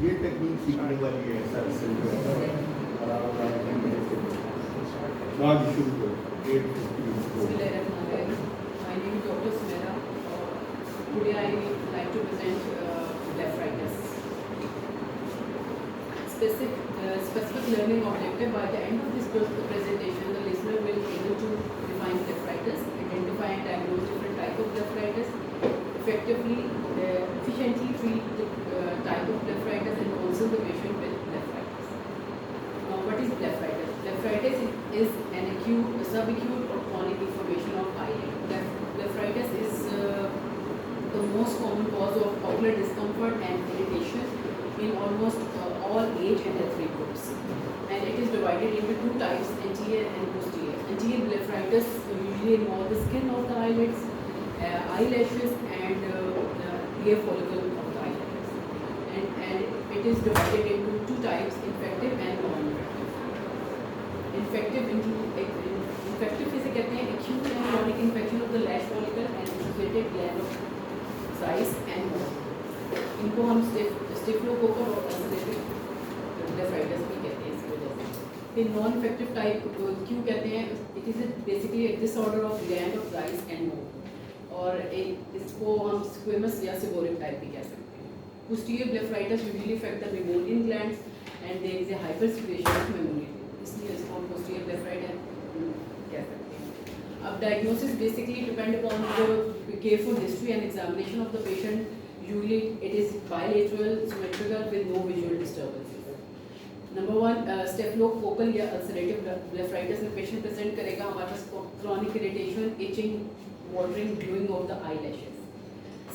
ये टेक्निक सीखने वाली है सर से जो है आराम बाद शुरू करो 8:50 My name is Dr. Sumera. Today I would like to present blepharitis. Specific learning objective. By the end of this presentation, the listener will be able to define blepharitis, identify and diagnose different types of blepharitis, efficiently treat the type of blepharitis, and also the patient with blepharitis. Now, what is blepharitis? Blepharitis is an acute, subacute or chronic inflammation of eyelid. Blepharitis is the most common cause of ocular discomfort and irritation in almost all age and ethnic groups. And it is divided into two types, anterior and posterior. Anterior blepharitis usually involves the skin of the eyelids, eyelashes, and the ear follicle of the eyelids. And it is divided into two types, infective and non-infective. Infective किसे कहते हैं? Acute and chronic infection of the lash follicle and associated gland of size and more. इनको हम staphylococcus और ulcerative blepharitis भी कहते हैं इसकी वजह से. फिर non-infective type क्यों कहते हैं? It is basically a disorder of gland of size and more. और इसको हम squamous या seborrheic type भी कह सकते हैं. Posterior blepharitis usually affect the mammalian glands and there is a hypersecretion of mammalian. इसलिए इसको हम posterior blepharitis कह सकते हैं. अब diagnosis basically depend upon the careful history and examination of the patient. Usually it is bilateral, symmetrical with no visual disturbances. Number one, staphylococcal या ulcerative blepharitis में patient present करेगा हमारे पास chronic irritation, itching, watering, gluing of the eyelashes.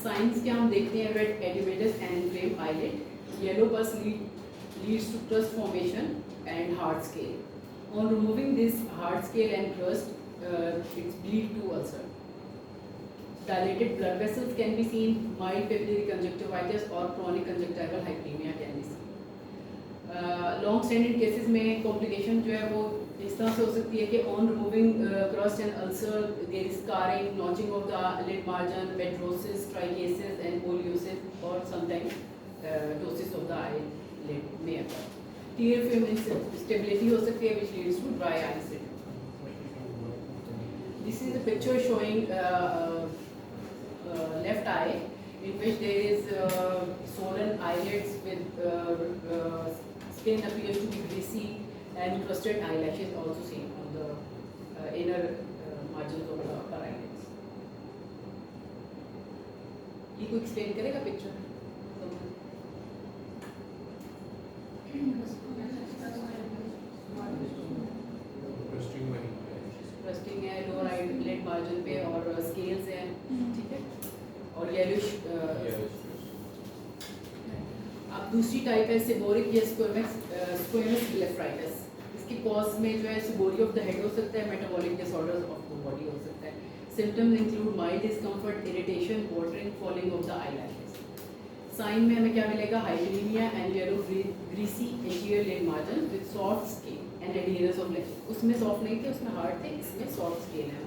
Signs क्या हम देखते हैं? Red edematous and inflamed eyelid, yellow pus leads to crust formation and hard scale. On removing this hard scale and crust, it leads to ulcer. Dilated blood vessels can be seen, mild papillary conjunctivitis or chronic conjunctival hyperemia can be seen. Long standing cases में complication जो है वो इस तरह से हो सकती है कि on removing crust and ulcer there is scarring, notching of the lid margin, metrosis, trichosis and poliosis or sometimes ptosis of the eyelid may occur. Tear film instability हो सकती है which leads to dry eye syndrome. This is a picture showing left eye in which there is swollen eyelids with skin appears to be greasy and crusted eyelashes also seen on the inner margins of the upper eyelids. ये कोई explain करेगा picture? Crusting है lower eyelid margin पे और scales हैं, ठीक है? और yellowish. अब दूसरी टाइप है seborrheic या squamous blepharitis. इसकी कॉज में जो है seborrhea of the head हो सकता है, metabolic disorders of the body हो सकता है. Symptoms include mild discomfort, irritation, watering, falling of the eyelashes. Sign में हमें क्या मिलेगा? Hyperemia and yellow greasy anterior lid margin with soft scale and adherence of lashes. उसमें soft नहीं थे, उसमें hard थे, इसमें soft scale है.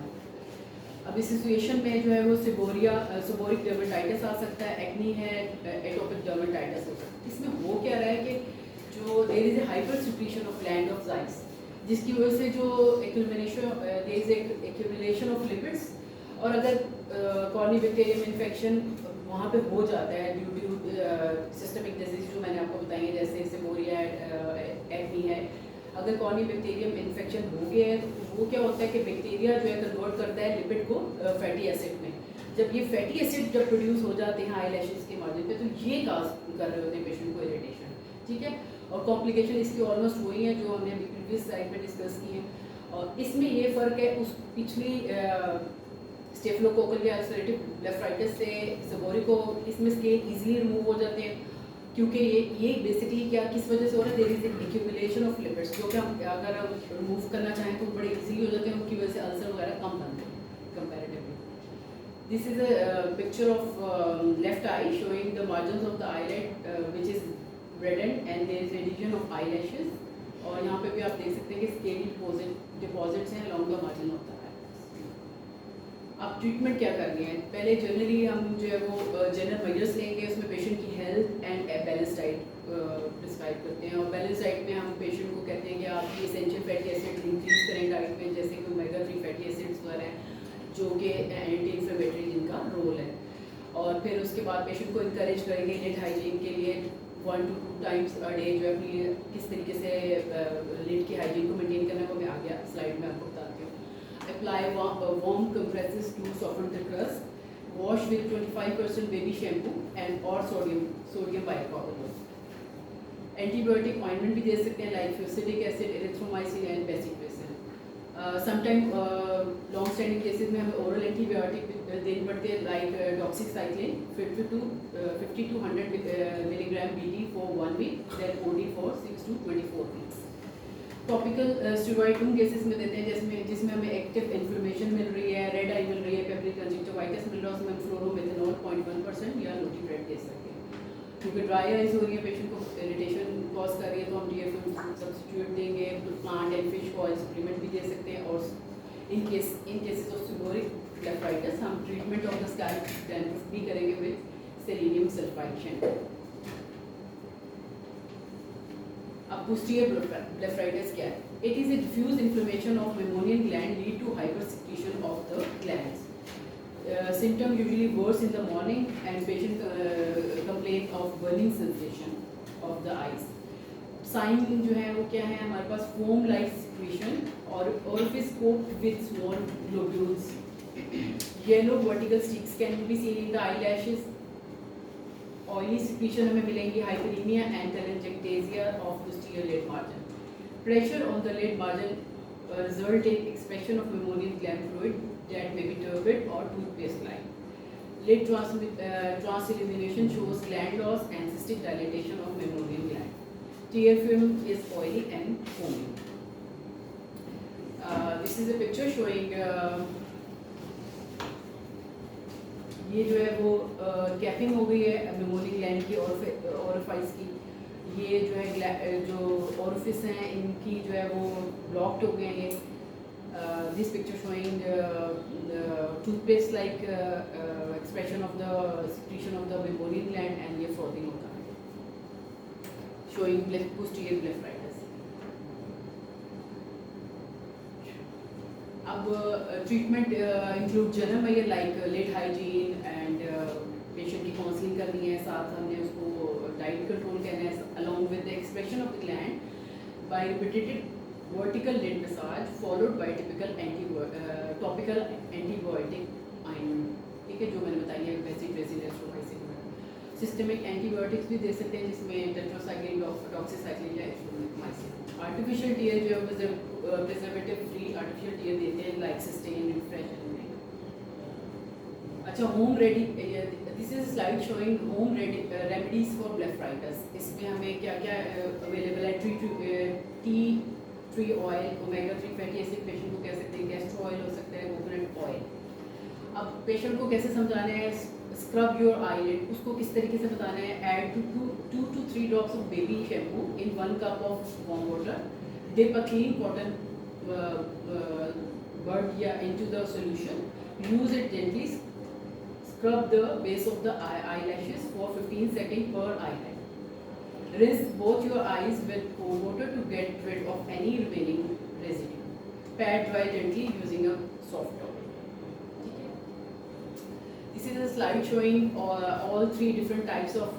अब इस सिचुएशन में जो है वो seborrheic dermatitis आ सकता है, acne है, atopic dermatitis हो सकता है. इसमें हो क्या रहा है कि जो there is a hypersecretion of gland of Zeiss, जिसकी वजह से जो there is accumulation of lipids और अगर corynebacterium infection वहाँ पे हो जाता है ड्यू टू सिस्टमिक डिजीज जो मैंने आपको बताई है जैसे सेबोरिया एक्नी है. अगर corynebacterium infection हो गया है तो वो क्या होता है कि बैक्टीरिया जो है कन्वर्ट करता है लिपिड को फैटी एसिड में. जब ये फैटी एसिड जब प्रोड्यूस हो जाते हैं आईलैशेस के मार्जिन पे तो ये काज कर रहे होते हैं पेशेंट को इरिटेशन, ठीक है. और कॉम्प्लिकेशन इसकी ऑलमोस्ट वही है जो हमने अभी प्रीवियस स्लाइड में डिस्कस की है. और इसमें ये फ़र्क है उस पिछली स्टेफिलोकोकल या अल्सरेटिव ब्लेफराइटिस से सेबोरिक को इसमें स्केल इजीली रिमूव हो जाते हैं क्योंकि ये बेसिकली क्या किस वजह से हो रहा है? There is accumulation of lipids जो कि हम अगर हम रिमूव करना चाहें तो बड़े इजीली हो जाते हैं, उनकी वजह से अल्सर वगैरह कम बनते हैं comparatively. This is a picture of left I showing the margins of the eyelid which is reddened and there is adhesion of eyelashes. और यहाँ पे भी आप देख सकते हैं कि स्केली डिपॉजिट्स हैं along the margin of the eyelids. अब ट्रीटमेंट क्या करनी है? पहले जनरली हम जो है वो जनरल मेजर्स लेंगे, उसमें पेशेंट की health and balance diet prescribe करते हैं। और बैलेंस डाइट में हम पेशेंट को कहते हैं कि आप ये एसेंशियल फैटी एसिड इंक्रीज करें डाइट में, जैसे कि ओमेगा 3 फैटी एसिड्स वगैरह हैं जो कि एंटी इन्फ्लेमेटरी जिनका रोल है। और फिर उसके बाद पेशेंट को इंकरेज करेंगे लिड हाइजीन के लिए 1 to 2 टाइम्स अ डे जो है अपनी किस तरीके से लिड की हाइजीन को मेंटेन करना है वो मैं आ गया स्लाइड में आपको बताती हूँ। Apply warm compresses to soften the crust, wash with 25% baby shampoo and और सोडियम बाइकार्बोनेट। एंटीबायोटिक ऑइंटमेंट भी दे सकते हैं like fusidic acid, erythromycin and pacificin. Sometime long standing cases में हमें ओरल एंटीबायोटिक देनी पड़ती है like doxycycline 50 to 100 milligram BD for 1 week, then OD for 6 to 24 weeks। Topical steroid उन केसेस में देते हैं जिसमें हमें एक्टिव इन्फ्लेमेशन मिल रही है, रेड आई मिल रही है, पेपरिक कंजक्टिवाइटिस मिल रहा है, उसमें हम फ्लोरोमेथेनॉल 0.1% या लोटिप्रेट दे सकते हैं। क्योंकि ड्राई आइज हो रही है, पेशेंट को इरिटेशन कॉज कर रही है, तो हम DFM सब्स्टिट्यूट देंगे, plant and fish oil supplement भी दे सकते हैं। और in cases of seborrheic blepharitis हम treatment of the scalp dandruff भी करेंगे विद सेलेनियम सल्फाइड शैम्पू। अब पोस्टीरियर ब्लेफराइटिस क्या है? It is a diffuse inflammation of मेमोनियन gland lead to hypersecretion of the glands. Symptom usually worse in the morning and patient complain of burning sensation of the eyes. Sign जो है वो क्या है हमारे पास foam like secretion और orifice coped with small globules. Yellow vertical streaks can be seen in the eyelashes. Oily secretion हमें मिलेंगी, hyperemia and telangiectasia of posterior lid margin. Pressure on the lid margin result in expression of meibomian gland fluid that may be turbid or toothpaste-like. Lid transillumination shows gland loss and cystic dilatation of meibomian gland. Tear film is oily and foamy. This is a picture showing ये जो है वो capping हो गई है मेमोनियन gland की orifice की। ये जो है जो ओरिफिस हैं इनकी जो है वो ब्लॉक्ड हो गए हैं। ये this picture showing toothpaste like expression of the secretion of the मेमोनियन ग्लैंड एंड ये फ्रॉथिंग होता है शोइंग पोस्टीरियर ब्लेफराइटिस। अब treatment include general like lid hygiene and patient की काउंसलिंग करनी है, साथ हमने उसको डाइट कंट्रोल करना है along with the expression of the gland by repeated vertical lid massage followed by typical topical antibiotic ointment. ठीक है, जो मैंने बताई है बेसिक सिस्टमिक एंटीबायोटिक्स भी दे सकते हैं जिसमें टेट्रासाइक्लिन, डॉक्सीसाइक्लिन या एजिथ्रोमाइसिन। आर्टिफिशियल टीयर जो है प्रिजर्वेटिव फ्री आर्टिफिशियल टीयर देते हैं लाइक सिस्टेन, रिफ्रेश। अच्छा, home ready, this is slide showing home remedies for blepharitis. इसमें हमें क्या क्या अवेलेबल है? Tea tree oil, omega 3 fatty acid patient को कह सकते हैं, कैस्टर ऑयल हो सकता है, कोकोनट ऑयल। अब पेशेंट को कैसे समझाना है? स्क्रब योर आईलिड, उसको किस तरीके से बताना है? Add 2 to 3 drops of baby shampoo in 1 cup of warm water, dip a clean cotton bud या into the solution, use it gently, scrub the base of the eyelashes for 15 seconds per eyelid. Rinse both your eyes with cold water to get rid of any remaining residue. Pat dry gently using a soft towel. Okay. This is a slide showing all 3 different types of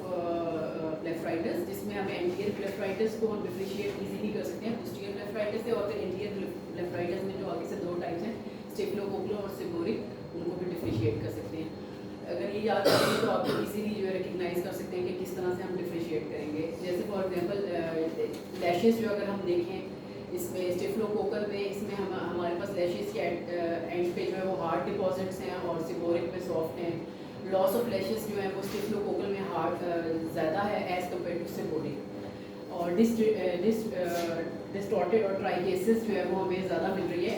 blepharitis, जिसमें हमें anterior blepharitis को हम differentiate easily कर सकते हैं posterior blepharitis से, और फिर anterior blepharitis में जो आगे से 2 टाइप्स हैं स्टेफिलोकोकल और सेबोरिक, उनको भी डिफ्रेंशिएट कर सकते हैं। अगर ये याद रखें तो आप इजीली जो है रिकग्नाइज कर सकते हैं कि किस तरह से हम डिफ्रेंशिएट करेंगे। जैसे फॉर एग्जांपल लैशेस जो अगर हम देखें इसमें स्टेफिलोकोकल में, इसमें हमारे पास लैशेस के एंड पे जो है वो हार्ड डिपॉजिट्स हैं और सिबोरिक में सॉफ्ट हैं। लॉस ऑफ लैशेस जो है वो स्टेफिलोकोकल में हार्ड ज़्यादा है एज़ कम्पेयर टू सिबोरिक। और डिस्टॉर्टेड और ट्राइकेसिस जो है वो हमें ज़्यादा मिल रही है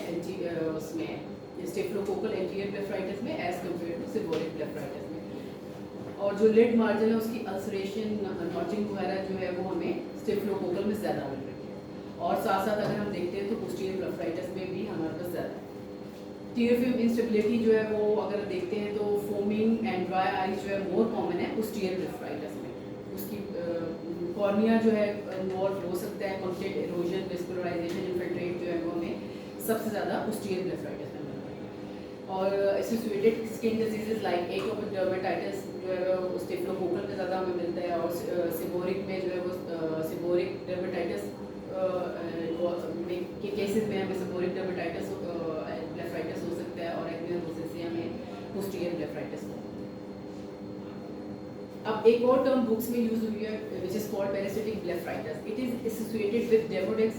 उसमें स्टेफिलोकोकल एंटीरियर ब्लेफराइटिस में as compare to seborrhoeic blepharitis में। और जो लिड मार्जिन है उसकी अल्सरेशन, नॉचिंग वगैरह जो है वो हमें स्टेफिलोकोकल में ज़्यादा मिल रही है। और साथ साथ अगर हम देखते हैं तो पोस्टीरियर ब्लेफराइटिस में भी हमारे पास ज़्यादा है। टीयर फिल्म इंस्टेबिलिटी जो है वो अगर देखते हैं तो फोमिंग एंड ड्राई आइज जो है मोर कॉमन है पोस्टीरियर ब्लेफराइटिस में। उसकी कॉर्निया जो है इन्वॉल्व हो सकता है, कॉन्टेक्ट इरोजन, वेस्कुलराइजेशन, इन्फिल्ट्रेट जो है वो हमें सबसे ज़्यादा पोस्टीरियर ब्लेफराइटिस में मिलता है। और associated skin diseases like atopic dermatitis जो है वो स्टेफिलोकोकल में ज़्यादा हमें मिलता है, और सिबोरिक में जो है वो सिबोरिक डर्मेटाइटिस के केसेस में हमें सिबोरिक डर्मेटाइटिस ब्लेफराइटिस हो सकता है, और एक्नियोसिस से हमें पोस्टीरियर ब्लेफराइटिस हो। अब एक और टर्म बुक्स में यूज हुई है which is called parasitic blepharitis. It is associated with Demodex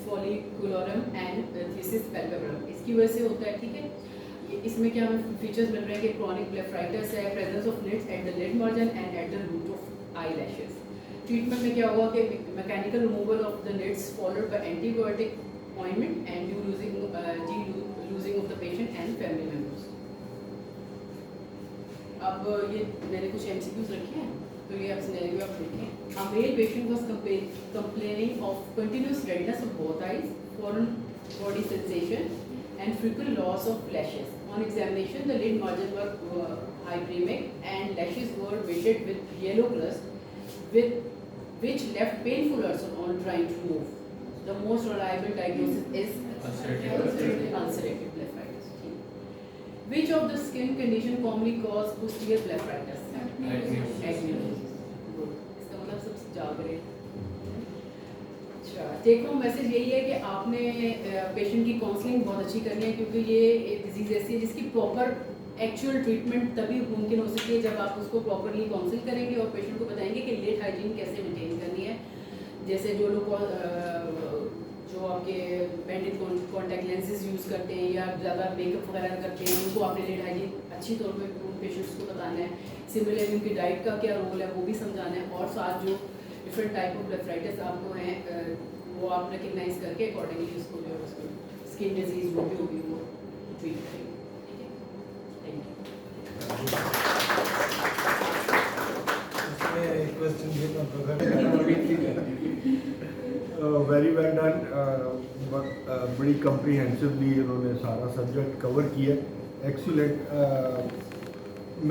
folliculorum and phthiriasis palpebrarum. इसकी वजह से होता है, ठीक है। इसमें क्या हमें फीचर्स मिल रहे हैं कि क्रॉनिक ब्लेफराइटिस है, presence of nits at the lid margin and at the root of eyelashes. Treatment में क्या होगा कि mechanical removal of the nits followed by antibiotic ointment and losing of the patient and family members. अब ये मैंने कुछ MCQs रखे हैं, तो ये आप सिनेरियो आप देखें। A male patient was complaining of continuous redness of both eyes, foreign body sensation, and frequent loss of lashes. On examination, the lid margin were hyperemic and lashes were weighted with yellow crust, which left painful ulcer on trying to move. The most reliable diagnosis is ulcerative blepharitis. Which of the skin condition commonly cause posterior blepharitis? Acne. इसका मतलब सब जाग रहे। अच्छा, take home message यही है कि आपने पेशेंट की काउंसलिंग बहुत अच्छी करनी है, क्योंकि ये एक डिजीज ऐसी है जिसकी प्रॉपर एक्चुअल ट्रीटमेंट तभी मुमकिन हो सकती है जब आप उसको प्रॉपरली काउंसिल करेंगे और पेशेंट को बताएंगे कि लेट हाइजीन कैसे मेंटेन करनी है। जैसे जो लोग जो आपके बैंडेड कॉन्टैक्ट लेंसेज यूज़ करते हैं या ज़्यादा मेकअप वगैरह करते हैं, उनको आपने लेट हाइजीन अच्छी तौर पे उन पेशेंट्स को बताना है। सिमिलरली उनकी डाइट का क्या रोल है वो भी समझाना है, और साथ जो डिफरेंट टाइप ऑफ ब्लेफराइटिस आपको हैं वो आप रिकग्नाइज करके अकॉर्डिंगली उसको जो है उसको स्किन डिजीज जो भी होगी वो ट्रीट करेंगे। ठीक है, thank you. Very well done. बड़ी कम्प्रीहेंसिवली इन्होंने सारा सब्जेक्ट कवर किया। एक्सीलेंट।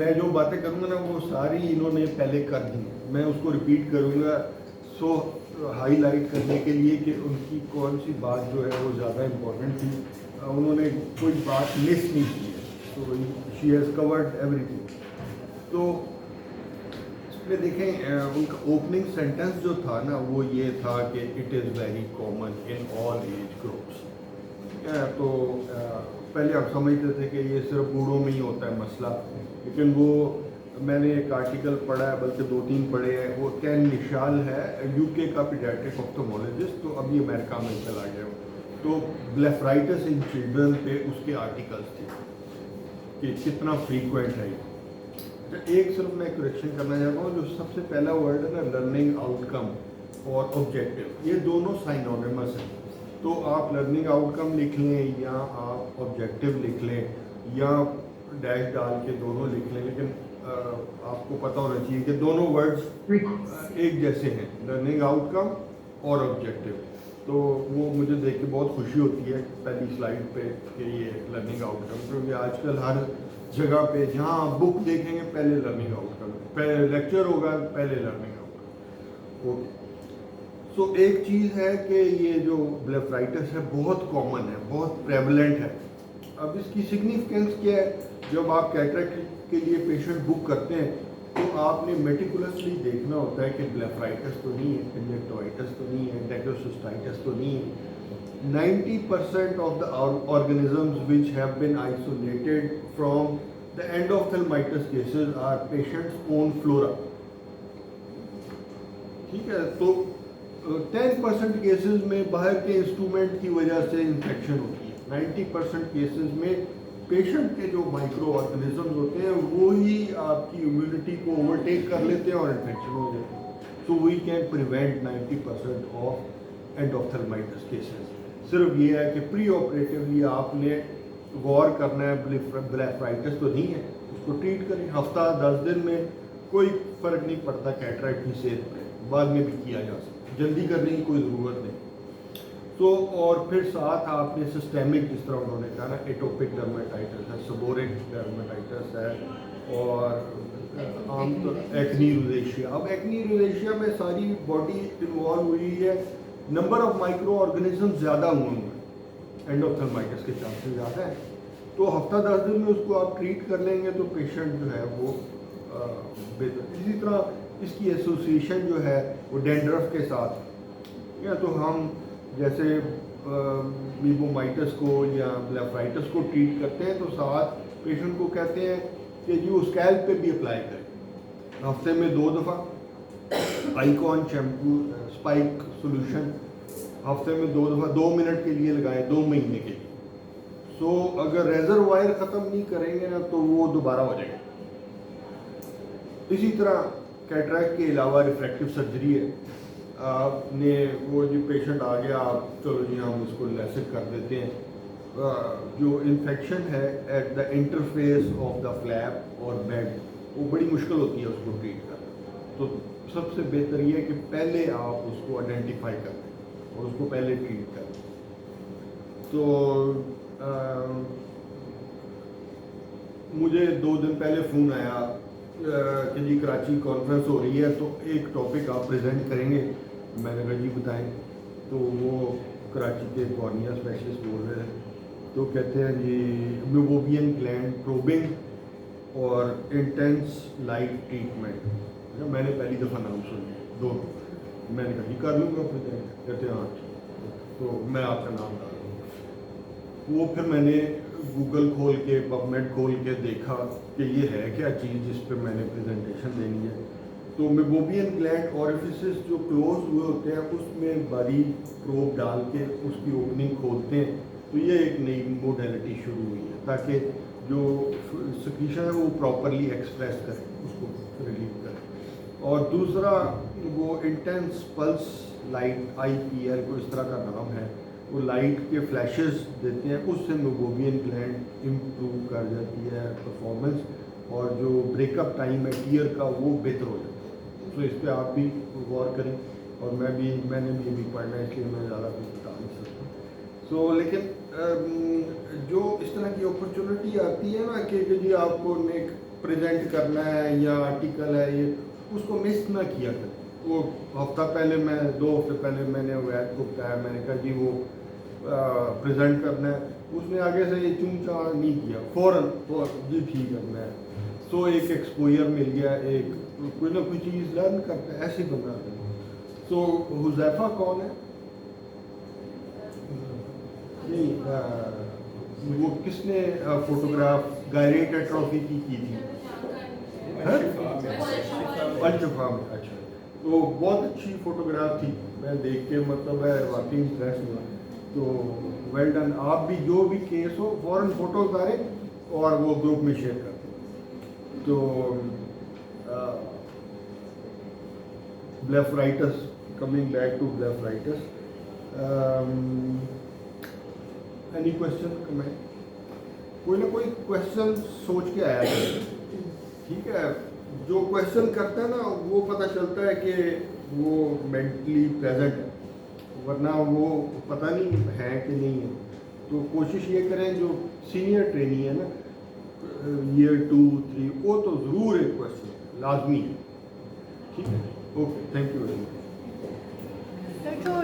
मैं जो बातें करूँगा ना वो सारी इन्होंने पहले कर दी, मैं उसको रिपीट करूँगा सो हाईलाइट करने के लिए कि उनकी कौन सी बात जो है वो ज़्यादा इम्पोर्टेंट थी। उन्होंने कोई बात मिस नहीं की है, तो शी हैज़ कवर्ड एवरीथिंग। तो इसमें देखें उनका ओपनिंग सेंटेंस जो था ना वो ये था कि it is very common in all age groups. तो पहले आप समझते थे कि ये सिर्फ बूढ़ों में ही होता है मसला, लेकिन वो मैंने एक आर्टिकल पढ़ा है, बल्कि 2-3 पढ़े हैं। वो कैन निशाल है, यूके का पीडियाट्रिक ऑप्थोमोलॉजिस्ट, तो अभी अमेरिका में चला गया। तो ब्लेफराइटिस इन चिल्ड्रन पे उसके आर्टिकल्स थे कि कितना फ्रीक्वेंट है। तो एक सिर्फ मैं करेक्शन करना चाहता हूँ, जो सबसे पहला वर्ड है ना लर्निंग आउटकम और ऑब्जेक्टिव, ये दोनों साइनोनिमस हैं। तो आप लर्निंग आउटकम लिख लें या आप ऑब्जेक्टिव लिख लें या डैश डाल के दोनों लिख लें, लेकिन आपको पता होना चाहिए कि दोनों वर्ड्स एक जैसे हैं, लर्निंग आउटकम और ऑब्जेक्टिव। तो वो मुझे देख के बहुत खुशी होती है पहली स्लाइड पे कि ये लर्निंग आउटकम, क्योंकि आजकल हर जगह पे जहाँ आप बुक देखेंगे पहले लर्निंग आउटकम, पहले लेक्चर होगा पहले लर्निंग आउटकम। ओके, सो एक चीज़ है कि ये जो ब्लेफराइटिस है बहुत कॉमन है, बहुत प्रेवलेंट है। अब इसकी सिग्निफिकेंस क्या है? जब आप कैटरेक्ट के लिए पेशेंट बुक करते हैं तो आपने मेटिकुलसली देखना होता है कि ब्लेफराइटिस तो नहीं है, कंजक्टिवाइटिस तो नहीं है, डेक्टोसिस्टाइटिस तो नहीं है। 90% of the organisms which have been isolated from the endophthalmitis cases are patient's own flora. ठीक है, तो 10% केसेस में बाहर के इंस्ट्रूमेंट की वजह से इन्फेक्शन होती है। 90% केसेस में पेशेंट के जो माइक्रो ऑर्गेनिजम्स होते हैं वो ही आपकी इम्यूनिटी को ओवरटेक कर लेते हैं और इन्फेक्शन हो जाते हैं। So we can prevent 90% of endophthalmitis cases. सिर्फ ये है कि प्री ऑपरेटिवली आपने गौर करना है, ब्लेफराइटिस तो नहीं है, उसको ट्रीट करें। हफ्ता 10 दिन में कोई फ़र्क नहीं पड़ता कैटरेक्ट की सेहत पे, बाद में भी किया जा सकता, जल्दी करने की कोई ज़रूरत नहीं। तो और फिर साथ आपने सिस्टेमिक, जिस तरह उन्होंने कहा ना, एटोपिक डर्मेटाइटिस है, सेबोरिक डर्मेटाइटिस है और आमतौर एक्नी रोजेशिया। अब एक्नी रोजेशिया में सारी बॉडी इन्वॉल्व हुई है, नंबर ऑफ माइक्रो ऑर्गेनिज्म ज़्यादा हुए हैं, एंडोथर्माइटिस के चांसेस ज़्यादा है। तो हफ्ता 10 दिन में उसको आप ट्रीट कर लेंगे तो पेशेंट जो है वो बेहतर। इसी तरह इसकी एसोसिएशन जो है वो डेंड्रफ के साथ, या तो हम जैसे लीबोमाइटिस को या ब्लेफराइटिस को ट्रीट करते हैं तो साथ पेशेंट को कहते हैं कि जी वो स्कैल्प पे भी अप्लाई करें हफ्ते में 2 दफ़ा। आइकॉन शैम्पू स्पाइक सॉल्यूशन हफ्ते में 2 दफ़ा 2 मिनट के लिए लगाएं 2 महीने के लिए। सो अगर रेजरवायर ख़त्म नहीं करेंगे ना तो वो दोबारा हो जाएगा। इसी तरह कैटरैक्ट के अलावा रिफ्रैक्टिव सर्जरी है। आपने वो जो पेशेंट आ गया, आप चलो जी हम इसको लेसिक कर देते हैं। जो इन्फेक्शन है at the interface of the flap और बेड, वो बड़ी मुश्किल होती है उसको ट्रीट करना। तो सबसे बेहतर ये है कि पहले आप उसको आइडेंटिफाई कर दें और उसको पहले ट्रीट करें। तो मुझे 2 दिन पहले फ़ोन आया कि जी कराची कॉन्फ्रेंस हो रही है तो एक टॉपिक आप प्रेजेंट करेंगे। मैंने कहा जी बताएं। तो वो कराची के कॉर्निया स्पेशलिस्ट बोल रहे हैं, तो कहते हैं जी मेबोबियन ग्लैंड प्रोबिंग और इंटेंस लाइट ट्रीटमेंट। मैंने पहली दफ़ा नाम सुना, 2 मैंने कहा जी कर लूँगा प्रेजेंट। कहते हैं हाँ ठीक। तो मैं आपका नाम डाल दूँगा। वो फिर मैंने गूगल खोल के पबमेड खोल के देखा कि ये है क्या चीज़ जिस पे मैंने प्रेजेंटेशन देनी है। तो मेबोबियन ग्लैंड ऑरिफिसेस जो क्लोज हुए होते हैं उसमें बारीक प्रोब डाल के उसकी ओपनिंग खोलते हैं। तो ये एक नई मोडेलिटी शुरू हुई है ताकि जो सिक्रीशन है वो प्रॉपरली एक्सप्रेस करे, उसको रिलीव करे। और दूसरा वो इंटेंस पल्स लाइट IPL को इस तरह का नाम है, वो लाइट के फ्लैशेस देते हैं, उससे मेबोबियन ग्लैंड इम्प्रूव कर जाती है परफॉर्मेंस, और जो ब्रेकअप टाइम है टीयर का वो बेहतर हो जाता है। तो इस पर आप भी गौर करें, और मैंने भी अभी पढ़ना है इसलिए मैं ज़्यादा कुछ बता नहीं सकता। सो लेकिन जो इस तरह की अपॉर्चुनिटी आती है ना कि जी आपको एक प्रेजेंट करना है या आर्टिकल है, ये उसको मिस ना किया करें। वो हफ्ता पहले 2 हफ्ते पहले मैंने वैद को बताया, मैंने कहा जी वो प्रेजेंट करना है, उसने आगे से ये चूंचा नहीं किया, फ़ौरन तो जी ठीक है मैं। सो एक एक्सपोजर मिल गया, एक कोई ना कोई चीज़ लर्न करता है, ऐसे बना है। सो हुज़ैफा कौन है? नहीं, वो किसने फोटोग्राफ गायरेटा ट्रॉफी की थी? पंचफा में। अच्छा, तो बहुत अच्छी फोटोग्राफ थी, मैं देख के मतलब है वाकई इंप्रेस हुआ। तो वेल डन। आप भी जो भी केस हो फ़ौरन फ़ोटो उतारें और वो ग्रुप में शेयर कर दें। तो blepharitis, coming back to blepharitis, any question comment? कोई ना कोई क्वेश्चन सोच के आया है, ठीक है। जो क्वेश्चन करता है ना वो पता चलता है कि वो मेंटली प्रेजेंट है, वरना वो पता नहीं है कि नहीं है। तो कोशिश ये करें, जो सीनियर ट्रेनी है ना ईयर 2, 3, वो तो ज़रूर एक क्वेश्चन लाजमी है, ठीक है। Okay, thank you very much. Sir, जो